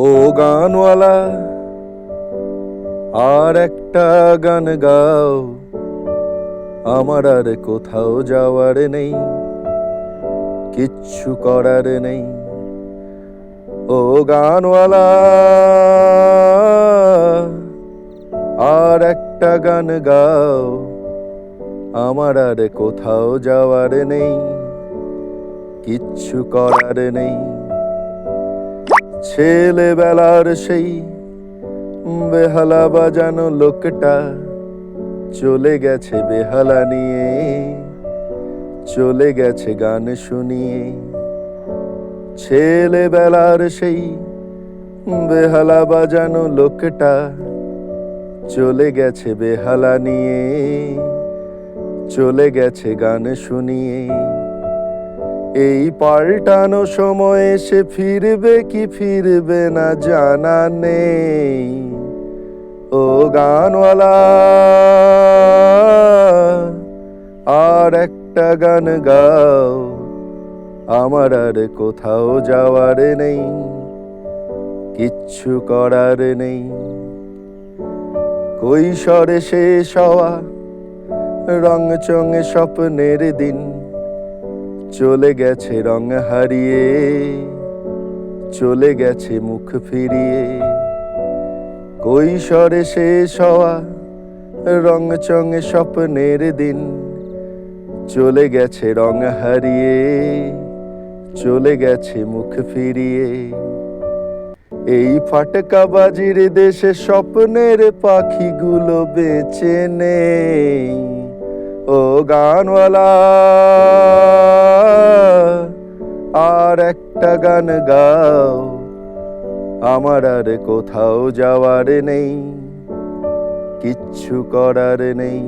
ও গানওয়ালা, আর একটা গান গাও, আমার আর কোথাও যাওয়ার নেই, কিচ্ছু করার নেই। ও গানওয়ালা, আর একটা গান গাও, আমার আর কোথাও যাওয়ার নেই, কিচ্ছু করার নেই। ছেলেবেলার সেই বেহালা বাজানো লোকটা চলে গেছে বেহালা নিয়ে, চলে গেছে গান শুনিয়ে। ছেলেবেলার সেই বেহালা বাজানো লোকটা চলে গেছে বেহালা নিয়ে, চলে গেছে গান শুনিয়ে। এই পাল্টানো সময়ে সে ফিরবে কি ফিরবে না জানা নেই। ও গানওয়ালা, আর একটা গান গাও, আমার আর কোথাও যাওয়ার নেই, কিচ্ছু করার নেই। কৈশোরে শেষ হওয়া রং চঙে স্বপ্নের দিন চলে গেছে রং হারিয়ে, চলে গেছে মুখ ফিরিয়ে। কৈশোরে শেষ হওয়া রং চঙে স্বপ্নের দিন চলে গেছে রং হারিয়ে, চলে গেছে মুখ ফিরিয়ে। এই ফাটকাবাজির দেশে স্বপ্নের পাখিগুলো বেঁচে নেই। ও গানওয়ালা, আর একটা গান গাও, আমার আর কোথাও যাওয়ার নেই, কিচ্ছু করার নেই।